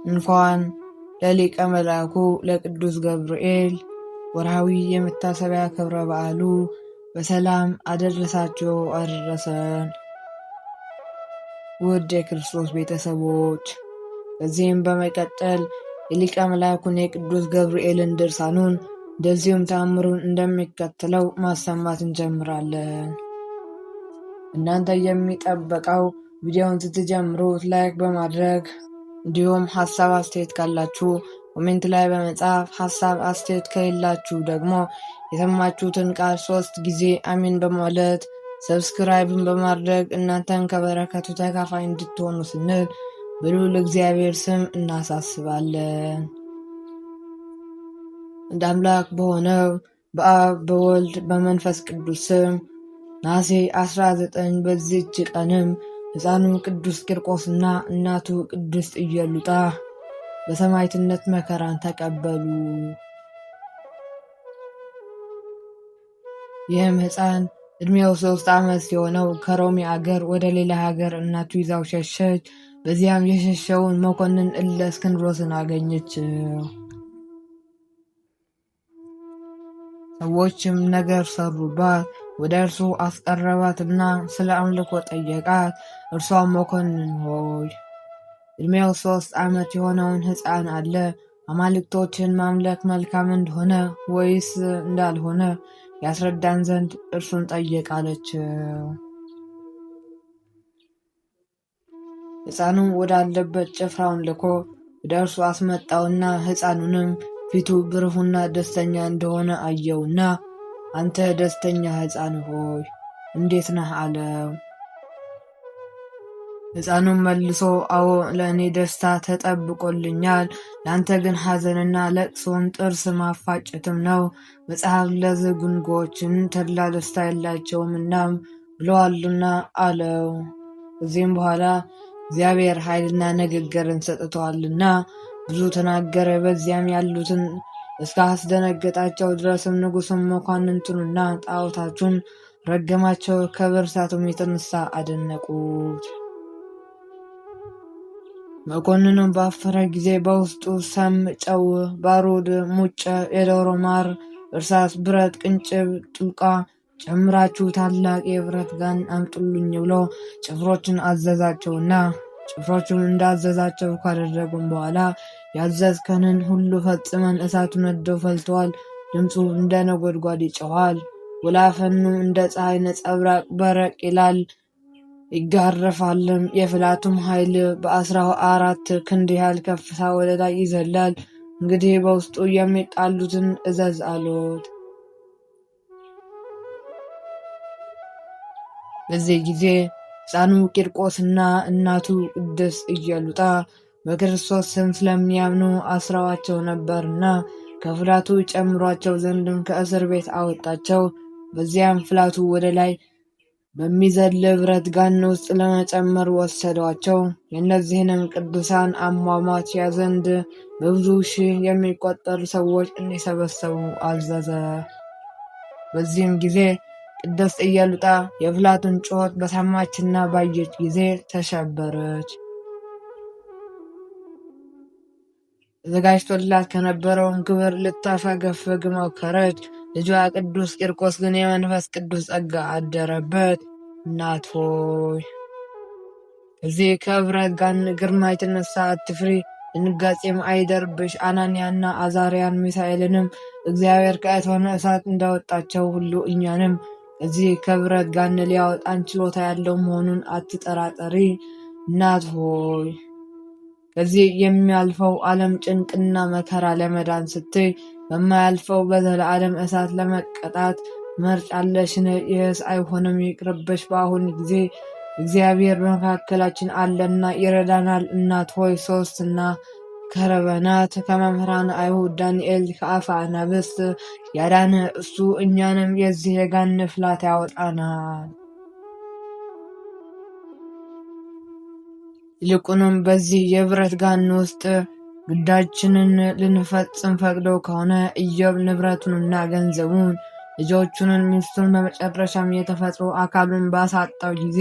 እንኳን ለሊቀ መልአኩ ለቅዱስ ገብርኤል ወርሃዊ የመታሰቢያ ክብረ በዓሉ በሰላም አደረሳችሁ አደረሰን። ውድ የክርስቶስ ቤተሰቦች፣ በዚህም በመቀጠል የሊቀ መልአኩን የቅዱስ ገብርኤልን ድርሳኑን እንደዚሁም ተአምሩን እንደሚከተለው ማሰማት እንጀምራለን። እናንተ የሚጠበቀው ቪዲዮውን ስትጀምሩት ላይክ በማድረግ እንዲሁም ሀሳብ አስተያየት ካላችሁ ኮሜንት ላይ በመጻፍ ሀሳብ አስተያየት ከሌላችሁ ደግሞ የሰማችሁትን ቃል 3 ጊዜ አሜን በማለት ሰብስክራይብን በማድረግ እናንተን ከበረከቱ ተካፋይ እንድትሆኑ ስንል በልዑል እግዚአብሔር ስም እናሳስባለን። እንደ አምላክ በሆነው በአብ በወልድ በመንፈስ ቅዱስ ስም ነሐሴ 19 በዚህች ቀንም ሕፃኑ ቅዱስ ቂርቆስና እናቱ ቅድስት ኢየሉጣ በሰማዕትነት መከራን ተቀበሉ። ይህም ሕፃን ዕድሜው 3 ዓመት ሲሆነው ከሮሚ አገር ወደ ሌላ ሀገር እናቱ ይዛው ሸሸች። በዚያም የሸሸውን መኮንን እለእስክንድሮስን አገኘችው። ሰዎችም ነገር ሰሩባት። ወደ እርሱ አስቀረባትና ስለ አምልኮ ጠየቃት። እርሷም መኮንን ሆይ ዕድሜው 3 ዓመት የሆነውን ሕፃን አለ አማልክቶችን ማምለክ መልካም እንደሆነ ወይስ እንዳልሆነ ያስረዳን ዘንድ እርሱን ጠየቃለችው። ሕፃኑ ወዳለበት ጭፍራውን ልኮ ወደ እርሱ አስመጣውና ሕፃኑንም ፊቱ ብሩህና ደስተኛ እንደሆነ አየውና አንተ ደስተኛ ሕፃን ሆይ እንዴት ነህ አለው። ሕፃኑም መልሶ አዎ ለእኔ ደስታ ተጠብቆልኛል፣ ለአንተ ግን ሐዘንና ለቅሶም ጥርስ ማፋጨትም ነው። መጽሐፍ ለዝጉንጎችን ተድላ ደስታ የላቸውምና ብለዋልና አለው። ከዚህም በኋላ እግዚአብሔር ኃይልና ንግግርን ሰጥተዋልና ብዙ ተናገረ። በዚያም ያሉትን እስከ አስደነገጣቸው ድረስም ንጉሡም መኳንንቱንና ጣዖታቱን ረገማቸው። ከብርታቱም የተነሳ አደነቁት። መኮንኑም ባፈረ ጊዜ በውስጡ ሰም፣ ጨው፣ ባሩድ፣ ሙጨ፣ የዶሮ ማር፣ እርሳስ፣ ብረት፣ ቅንጭብ፣ ጡቃ ጨምራችሁ ታላቅ የብረት ጋን አምጡልኝ ብሎ ጭፍሮችን አዘዛቸውና ጭፍሮቹም እንዳዘዛቸው ካደረጉም በኋላ ያዘዝከንን ሁሉ ፈጽመን እሳቱ ነዶ ፈልተዋል። ድምፁ እንደ ነጎድጓድ ይጮኻል። ወላፈኑ እንደ ፀሐይ ነጸብራቅ በረቅ ይላል ይጋረፋልም። የፍላቱም ኃይል በ14 ክንድ ያህል ከፍታ ወደ ላይ ይዘላል። እንግዲህ በውስጡ የሚጣሉትን እዘዝ አሉት። በዚህ ጊዜ ሕፃኑ ቂርቆስና እናቱ ቅድስት ኢየሉጣ በክርስቶስ ስም ስለሚያምኑ አስረዋቸው ነበርና ከፍላቱ ጨምሯቸው ዘንድም ከእስር ቤት አወጣቸው። በዚያም ፍላቱ ወደ ላይ በሚዘል ብረት ጋን ውስጥ ለመጨመር ወሰዷቸው። የእነዚህንም ቅዱሳን አሟሟት ያዘንድ በብዙ ሺህ የሚቆጠሩ ሰዎች እንዲሰበሰቡ አዘዘ። በዚህም ጊዜ ቅድስት ኢየሉጣ የፍላቱን ጩኸት በሰማችና ባየች ጊዜ ተሸበረች። ተዘጋጅቶላት ከነበረውን ክብር ልታፈገፍግ ሞከረች። ልጇ ቅዱስ ቂርቆስ ግን የመንፈስ ቅዱስ ጸጋ አደረበት። እናት ሆይ ከዚህ ከብረት ጋን ግርማ የተነሳ አትፍሪ፣ ድንጋጼም አይደርብሽ። አናንያና አዛርያን ሚሳኤልንም እግዚአብሔር ከእቶነ እሳት እንዳወጣቸው ሁሉ እኛንም ከዚህ ከብረት ጋን ሊያወጣን ችሎታ ያለው መሆኑን አትጠራጠሪ። እናት ሆይ ከዚህ የሚያልፈው ዓለም ጭንቅና መከራ ለመዳን ስትይ በማያልፈው በዘላለም እሳት ለመቀጣት መርጫለሽን? ይህስ አይሆንም፣ ይቅርብሽ። በአሁን ጊዜ እግዚአብሔር በመካከላችን አለና ይረዳናል። እናት ሆይ ሶስትና ከረበናት ከመምህራን አይሁድ ዳንኤል ከአፈ አናብስት ያዳነ እሱ እኛንም የዚህ የጋን ፍላት ያወጣናል። ይልቁንም በዚህ የብረት ጋን ውስጥ ግዳችንን ልንፈጽም ፈቅዶ ከሆነ ኢዮብ ንብረቱንና ገንዘቡን ልጆቹንን ሚስቱን በመጨረሻም የተፈጥሮ አካሉን ባሳጣው ጊዜ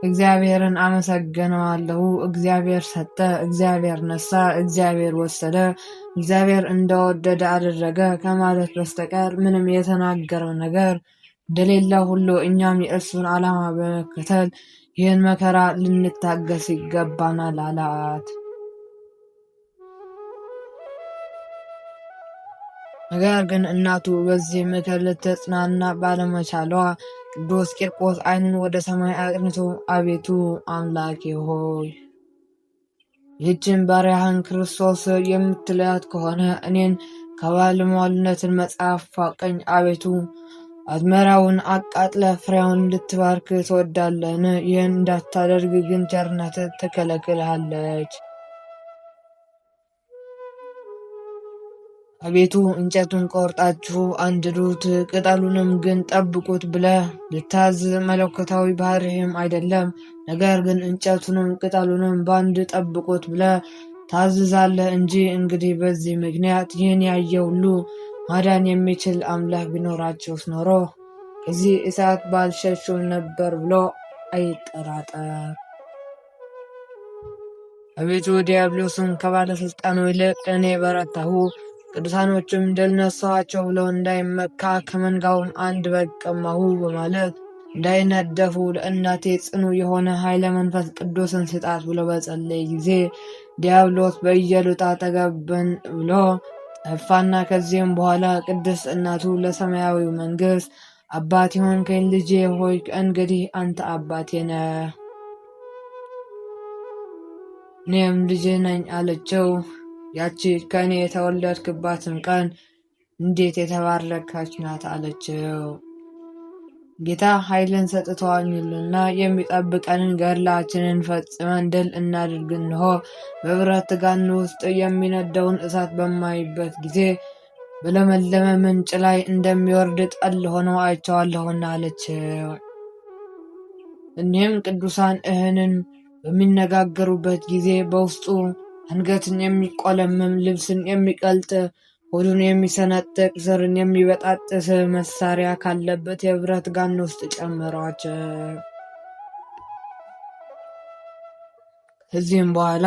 እግዚአብሔርን አመሰግነዋለሁ። እግዚአብሔር ሰጠ፣ እግዚአብሔር ነሳ፣ እግዚአብሔር ወሰደ፣ እግዚአብሔር እንደወደደ አደረገ ከማለት በስተቀር ምንም የተናገረው ነገር እንደሌለ ሁሉ እኛም የእርሱን ዓላማ በመከተል ይህን መከራ ልንታገስ ይገባናል አላት። ነገር ግን እናቱ በዚህ ምክር ልትጽናና ባለመቻሏ ቅዱስ ቂርቆስ ዓይኑን ወደ ሰማይ አቅንቶ አቤቱ አምላኬ ሆይ ይህችን ባሪያህን ክርስቶስ የምትለያት ከሆነ እኔን ከባለሟልነትን መጽሐፍ ፋቀኝ። አቤቱ አዝመራውን አቃጥለ ፍሬውን ልትባርክ ትወዳለህን? ይህን እንዳታደርግ ግን ቸርነት ትከለክልሃለች። አቤቱ እንጨቱን ቆርጣችሁ አንድዱት፣ ቅጠሉንም ግን ጠብቁት ብለህ ልታዝ መለኮታዊ ባህሪህም አይደለም። ነገር ግን እንጨቱንም ቅጠሉንም በአንድ ጠብቁት ብለህ ታዝዛለህ እንጂ። እንግዲህ በዚህ ምክንያት ይህን ያየ ሁሉ ማዳን የሚችል አምላክ ቢኖራቸውስ ኖሮ ከዚህ እሳት ባልሸሹም ነበር ብሎ አይጠራጠር። አቤቱ ዲያብሎስን ከባለስልጣኑ ይልቅ እኔ በረታሁ፣ ቅዱሳኖችም ድል ነሳኋቸው ብሎ እንዳይመካ ከመንጋውም አንድ በግ ቀማሁ በማለት እንዳይነደፉ ለእናቴ ጽኑ የሆነ ኃይለ መንፈስ ቅዱስን ስጣት ብሎ በጸለየ ጊዜ ዲያብሎስ በኢየሉጣ ጠገብን ብሎ ጠፋና ከዚህም በኋላ ቅድስት እናቱ ለሰማያዊው መንግሥት አባት የሆንከኝ ልጄ ሆይ ከእንግዲህ አንተ አባቴ ነህ፣ እኔም ልጅህ ነኝ አለችው። ያቺ ከእኔ የተወለድክባትን ቀን እንዴት የተባረከች ናት አለችው። ጌታ ኃይልን ሰጥቶአልና የሚጠብቀንን ገድላችንን ፈጽመን ድል እናድርግ። እንሆ በብረት ጋን ውስጥ የሚነደውን እሳት በማይበት ጊዜ በለመለመ ምንጭ ላይ እንደሚወርድ ጠል ሆኖ አይቼዋለሁና አለችው። እኒህም ቅዱሳን ይህንን በሚነጋገሩበት ጊዜ በውስጡ አንገትን የሚቆለምም፣ ልብስን የሚቀልጥ፣ ሆዱን የሚሰነጥቅ፣ ዘርን የሚበጣጥስ መሳሪያ ካለበት የብረት ጋን ውስጥ ጨመሯቸው። ከዚህም በኋላ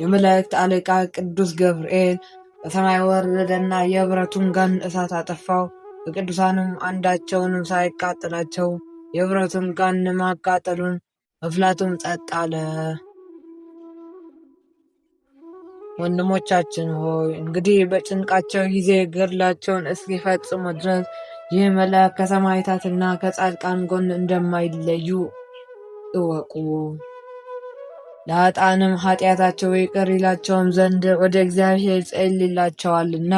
የመላእክት አለቃ ቅዱስ ገብርኤል ከሰማይ ወረደና የብረቱን ጋን እሳት አጠፋው። በቅዱሳንም አንዳቸውንም ሳይቃጠላቸው የብረቱን ጋን ማቃጠሉን መፍላቱም ጸጥ አለ። ወንድሞቻችን ሆይ እንግዲህ በጭንቃቸው ጊዜ ገድላቸውን እስኪፈጽሙ ድረስ ይህ መልአክ ከሰማዕታትና ከጻድቃን ጎን እንደማይለዩ እወቁ። ለኃጥአንም ኃጢአታቸው ይቅር ይላቸውም ዘንድ ወደ እግዚአብሔር ይጸልይላቸዋልና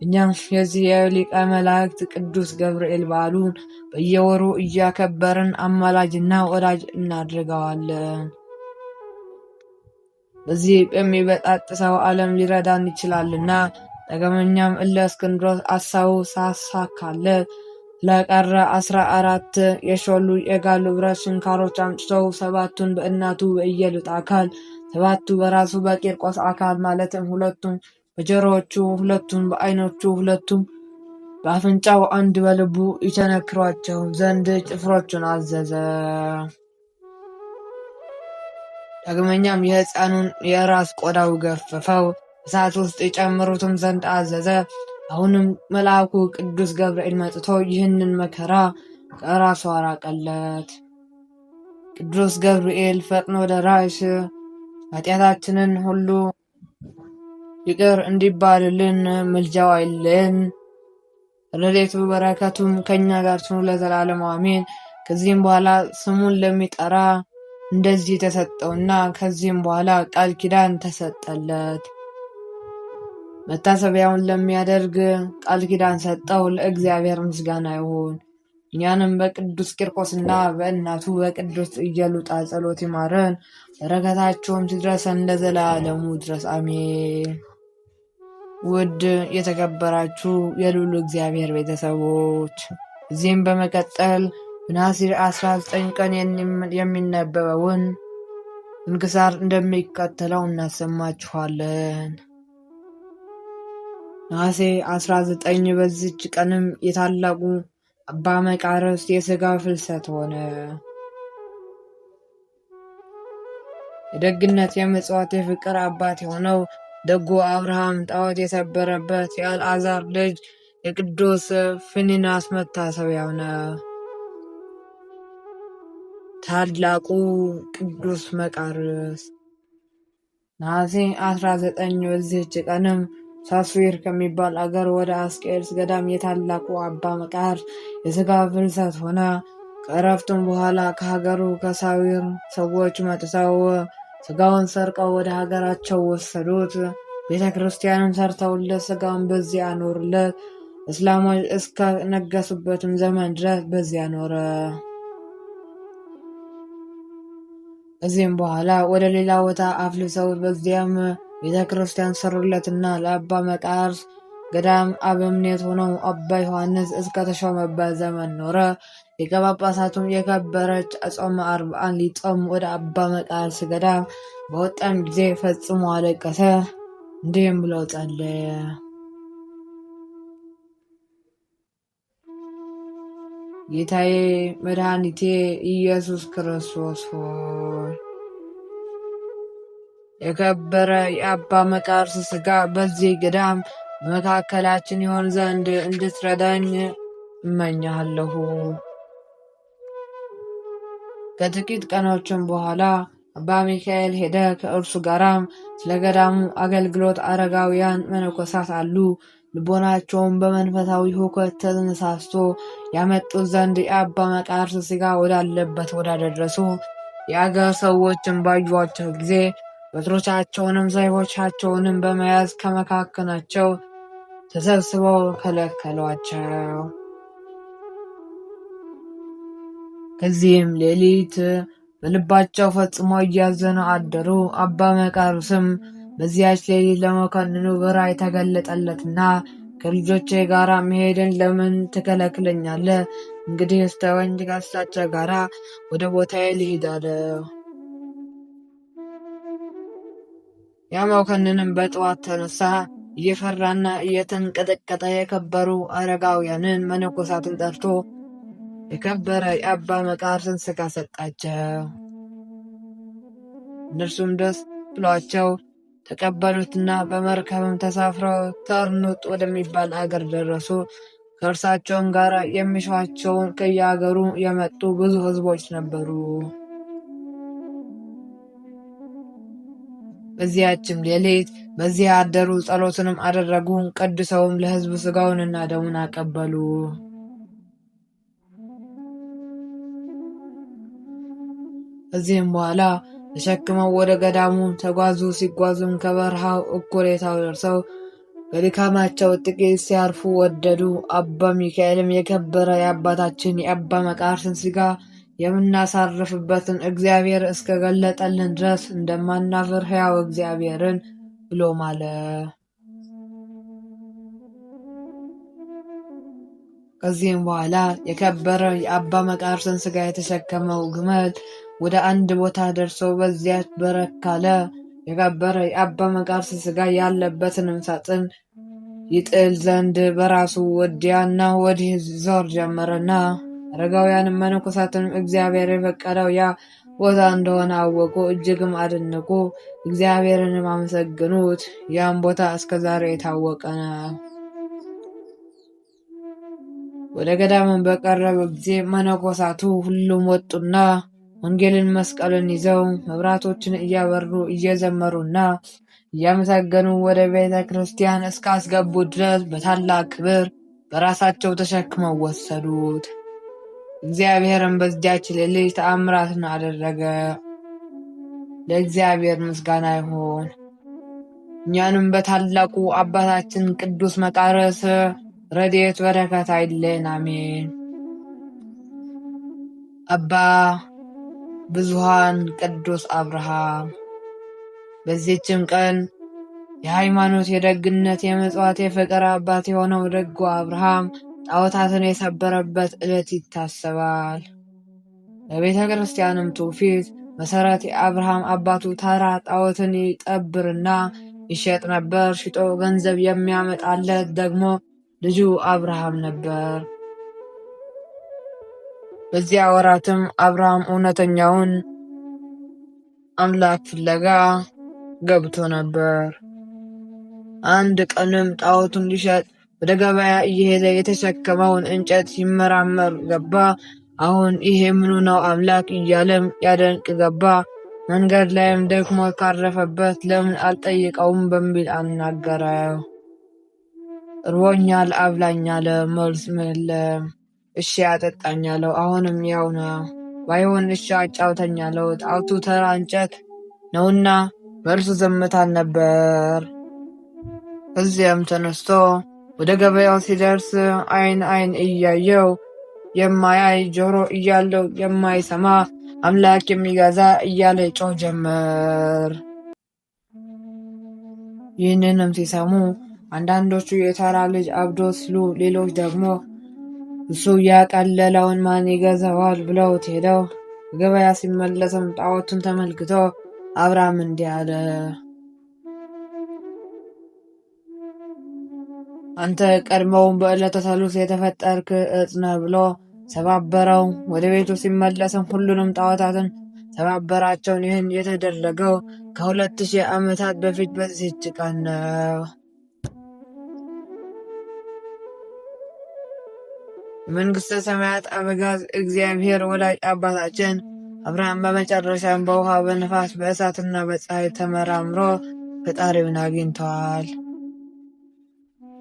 እኛም የዚህ የሊቀ መላእክት ቅዱስ ገብርኤል በዓሉን በየወሩ እያከበርን አማላጅና ወዳጅ እናድርገዋለን። በዚህ በሚበጣጥሰው ዓለም ሊረዳን ይችላልና። ዳግመኛም እለእስክንድሮስ አሳቡ ሳሳካለት ለቀረ 14 የሾሉ የጋሉ ብረት ችንካሮች አምጥተው 7ቱን በእናቱ በኢየሉጣ አካል፣ 7ቱ በራሱ በቂርቆስ አካል ማለትም 2ቱም በጆሮዎቹ፣ 2ቱም በዓይኖቹ፣ 2ቱም በአፍንጫው፣ አንድ በልቡ ይቸነክሯቸው ዘንድ ጭፍሮቹን አዘዘ። ዳግመኛም የሕፃኑን የራስ ቆዳው ገፈፈው፣ እሳት ውስጥ ይጨምሩትም ዘንድ አዘዘ። አሁንም መልአኩ ቅዱስ ገብርኤል መጥቶ ይህንን መከራ ከራሱ አራቀለት። ቅዱስ ገብርኤል ፈጥኖ ደራሽ ኃጢአታችንን ሁሉ ይቅር እንዲባልልን ምልጃው አይለየን። ረድኤቱ በረከቱም ከእኛ ጋር ትኑር ለዘላለሙ አሜን። ከዚህም በኋላ ስሙን ለሚጠራ እንደዚህ ተሰጠውና ከዚህም በኋላ ቃል ኪዳን ተሰጠለት። መታሰቢያውን ለሚያደርግ ቃል ኪዳን ሰጠው። ለእግዚአብሔር ምስጋና ይሁን። እኛንም በቅዱስ ቂርቆስና በእናቱ በቅዱስ ኢየሉጣ ጸሎት ይማረን፣ በረከታቸውም ትድረሰን ለዘላለሙ ድረስ አሜን። ውድ የተከበራችሁ የልዑል እግዚአብሔር ቤተሰቦች እዚህም በመቀጠል በነሐሴ 19 ቀን የሚነበበውን ስንክሳር እንደሚከተለው እናሰማችኋለን። ነሐሴ 19 በዚች ቀንም የታላቁ አባ መቃርስ የሥጋ ፍልሰት ሆነ። የደግነት የምጽዋት የፍቅር አባት የሆነው ደጉ አብርሃም ጣዖት የሰበረበት የአልዓዛር ልጅ የቅዱስ ፊኒናስ መታሰቢያው ነው። ታላቁ ቅዱስ መቃርስ ነሐሴ 19 በዚህች ቀንም ሳስዊር ከሚባል አገር ወደ አስቄጥስ ገዳም የታላቁ አባ መቃርስ የሥጋ ፍልሰት ሆነ። ከእረፍቱም በኋላ ከሀገሩ ከሳዊር ሰዎች መጥተው ሥጋውን ሰርቀው ወደ ሀገራቸው ወሰዱት። ቤተ ክርስቲያንም ሰርተውለት ሥጋውን በዚያ አኖሩለት። እስላሞች እስከ ነገሱበትም ዘመን ድረስ በዚያ ኖረ። ከዚህም በኋላ ወደ ሌላ ቦታ አፍልሰውት በዚያም ቤተ ክርስቲያን ሰሩለትና ለአባ መቃርስ ገዳም አበምኔት ሆነው አባ ዮሐንስ እስከ ተሾመበት ዘመን ኖረ። ሊቀ ጳጳሳቱም የከበረች ጾመ አርብዓን ሊጾም ወደ አባ መቃርስ ገዳም በወጣም ጊዜ ፈጽሞ አለቀሰ። እንዲህም ብሎ ጸለየ። ጌታዬ መድኃኒቴ ኢየሱስ ክርስቶስ ሆይ የከበረ የአባ መቃርስ ሥጋ በዚህ ገዳም በመካከላችን ይሆን ዘንድ እንድትረዳኝ እመኛለሁ። ከጥቂት ቀኖችም በኋላ አባ ሚካኤል ሄደ። ከእርሱ ጋራም ስለ ገዳሙ አገልግሎት አረጋውያን መነኮሳት አሉ። ልቦናቸውን በመንፈሳዊ ሁከት ተነሳስቶ ያመጡት ዘንድ የአባ መቃርስ ሥጋ ወዳለበት ወዳደረሱ የአገር ሰዎችን ባዩአቸው ጊዜ በትሮቻቸውንም ሰይፎቻቸውንም በመያዝ ከመካከላቸው ተሰብስበው ከለከሏቸው። ከዚህም ሌሊት በልባቸው ፈጽሞ እያዘኑ አደሩ። አባ መቃርስም በዚያች ሌሊት ለመኮንኑ በራእይ ተገለጠለትና ከልጆቼ ጋር መሄድን ለምን ትከለክለኛለህ? እንግዲህ ተወኝ፣ ከእሳቸው ጋር ወደ ቦታዬ ልሂድ አለ። ያ መኮንንም በጠዋት ተነሳ። እየፈራና እየተንቀጠቀጠ የከበሩ አረጋውያንን መነኮሳትን ጠርቶ የከበረ የአባ መቃርስን ሥጋ ሰጣቸው። እነርሱም ደስ ብሏቸው ተቀበሉትና በመርከብም ተሳፍረው ተርኑጥ ወደሚባል አገር ደረሱ። ከእርሳቸውም ጋር የሚሿቸውን ከየአገሩ የመጡ ብዙ ሕዝቦች ነበሩ። በዚያችም ሌሊት በዚያ አደሩ። ጸሎትንም አደረጉ። ቀድሰውም ለሕዝቡ ሥጋውንና ደሙን አቀበሉ። ከዚህም በኋላ ተሸክመው ወደ ገዳሙ ተጓዙ። ሲጓዙም ከበረሃው እኩሌታው ደርሰው በድካማቸው ጥቂት ሲያርፉ ወደዱ። አባ ሚካኤልም የከበረ የአባታችን የአባ መቃርስን ሥጋ የምናሳርፍበትን እግዚአብሔር እስከ ገለጠልን ድረስ እንደማናፍር ሕያው እግዚአብሔርን ብሎ ማለ። ከዚህም በኋላ የከበረ የአባ መቃርስን ሥጋ የተሸከመው ግመል ወደ አንድ ቦታ ደርሶ በዚያች በረካለ። የከበረ የአባ መቃርስ ሥጋ ያለበትንም ሳጥን ይጥል ዘንድ በራሱ ወዲያና ወዲህ ዞር ጀመረና አረጋውያንም መነኮሳትንም እግዚአብሔር የፈቀደው ያ ቦታ እንደሆነ አወቁ። እጅግም አደነቁ፣ እግዚአብሔርንም አመሰግኑት። ያም ቦታ እስከዛሬ የታወቀ ነው። ወደ ገዳምን በቀረበ ጊዜ መነኮሳቱ ሁሉም ወጡና ወንጌልን መስቀልን ይዘው መብራቶችን እያበሩ እየዘመሩና እያመሰገኑ ወደ ቤተ ክርስቲያን እስካስገቡ ድረስ በታላቅ ክብር በራሳቸው ተሸክመው ወሰዱት። እግዚአብሔርም በዚያች ሌሊት ተአምራትን አደረገ። ለእግዚአብሔር ምስጋና ይሁን። እኛንም በታላቁ አባታችን ቅዱስ መቃርስ ረድኤት በረከት አይለየን፣ አሜን። አባ ብዙኃን ቅዱስ አብርሃም። በዚህችም ቀን የሃይማኖት የደግነት የምጽዋት የፍቅር አባት የሆነው ደጉ አብርሃም ጣዖታትን የሰበረበት ዕለት ይታሰባል። በቤተ ክርስቲያንም ትውፊት መሠረት የአብርሃም አባቱ ታራ ጣዖትን ይጠብርና ይሸጥ ነበር። ሽጦ ገንዘብ የሚያመጣለት ደግሞ ልጁ አብርሃም ነበር። በዚያ ወራትም አብርሃም እውነተኛውን አምላክ ፍለጋ ገብቶ ነበር። አንድ ቀንም ጣዖቱን ሊሸጥ ወደ ገበያ እየሄደ የተሸከመውን እንጨት ሲመራመር ገባ። አሁን ይሄ ምኑ ነው አምላክ እያለም ያደንቅ ገባ። መንገድ ላይም ደክሞ ካረፈበት ለምን አልጠይቀውም በሚል አናገረው። እርቦኛል አብላኝ አለ። መልስ የለም። እሺ አጠጣኝ አለው። አሁንም ያው ነው። ባይሆን እሺ አጫውተኝ አለው። ጣዖቱ ተራ እንጨት ነውና መልሱ ዝምታን ነበር። ከዚያም ተነስቶ ወደ ገበያው ሲደርስ አይን እያየው የማያይ ጆሮ እያለው የማይሰማ አምላክ የሚገዛ እያለ ይጮህ ጀመር። ይህንንም ሲሰሙ አንዳንዶቹ የተራ ልጅ አብዶ ሲሉ፣ ሌሎች ደግሞ እሱ ያቀለለውን ማን ይገዛዋል ብለውት ሄደው ገበያ ሲመለስም ጣዖቱን ተመልክቶ አብርሃም እንዲህ አለ። አንተ ቀድሞውን በዕለተ ሰሉስ የተፈጠርክ ዕፅ ነህ ብሎ ሰባበረው። ወደ ቤቱ ሲመለስም ሁሉንም ጣዖታትን ሰባበራቸውን። ይህን የተደረገው ከ2000 ዓመታት በፊት በዚህች ቀን ነው። የመንግሥተ ሰማያት አበጋዝ እግዚአብሔር ወላጅ አባታችን አብርሃም በመጨረሻም በውሃ በነፋስ በእሳትና በፀሐይ ተመራምሮ ፈጣሪውን አግኝተዋል።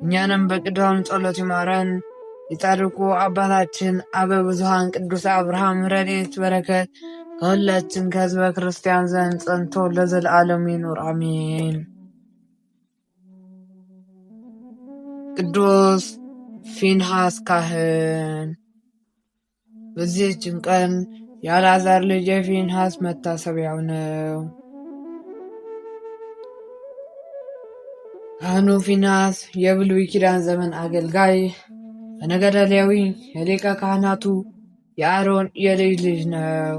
እኛንም በቅዱሳኑ ጸሎት ይማረን። የጻድቁ አባታችን አበ ብዙኃን ቅዱስ አብርሃም ረድኤት በረከት ከሁላችን ከሕዝበ ክርስቲያን ዘንድ ጸንቶ ለዘለዓለሙ ይኑር አሜን። ቅዱስ ፊንሐስ ካህን። በዚህችም ቀን የአልዓዛር ልጅ የፊንሐስ መታሰቢያው ነው። ካህኑ ፊንሐስ የብሉይ ኪዳን ዘመን አገልጋይ በነገደ ሌዊ የሊቀ ካህናቱ የአሮን የልጅ ልጅ ነው።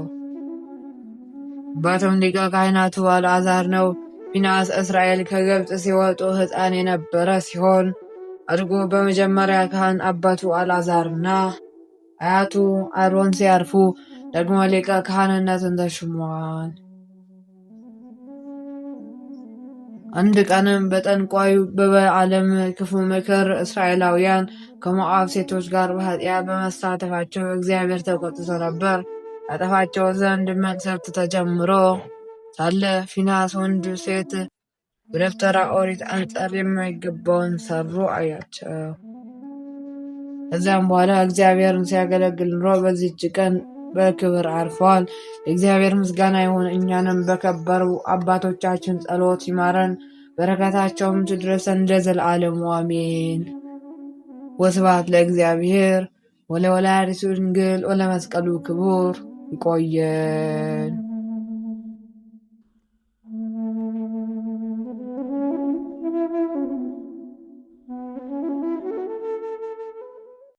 አባቱም ሊቀ ካህናቱ አልዓዛር ነው። ፊንሐስ እስራኤል ከግብፅ ሲወጡ ሕፃን የነበረ ሲሆን አድጎ በመጀመሪያ ካህን አባቱ አልዓዛርና አያቱ አሮን ሲያርፉ ደግሞ ሊቀ ካህንነትን ተሹሟል። አንድ ቀንም በጠንቋዩ በበዓለም ክፉ ምክር እስራኤላውያን ከሞዓብ ሴቶች ጋር በኃጢአት በመሳተፋቸው እግዚአብሔር ተቆጥቶ ነበር። ያጠፋቸው ዘንድ መቅሰፍት ተጀምሮ ሳለ ፊንሐስ ወንድ ሴት በደብተራ ኦሪት አንጻር የማይገባውን ሰሩ አያቸው። ከዚያም በኋላ እግዚአብሔርን ሲያገለግል ኑሮ በዚህች ቀን በክብር አርፈዋል። ለእግዚአብሔር ምስጋና ይሁን። እኛንም በከበሩ አባቶቻችን ጸሎት ይማረን፣ በረከታቸውም ትድረሰን ለዘለዓለሙ አሜን። ወስብሐት ለእግዚአብሔር ወለወላዲቱ ድንግል ወለመስቀሉ ክቡር። ይቆየን።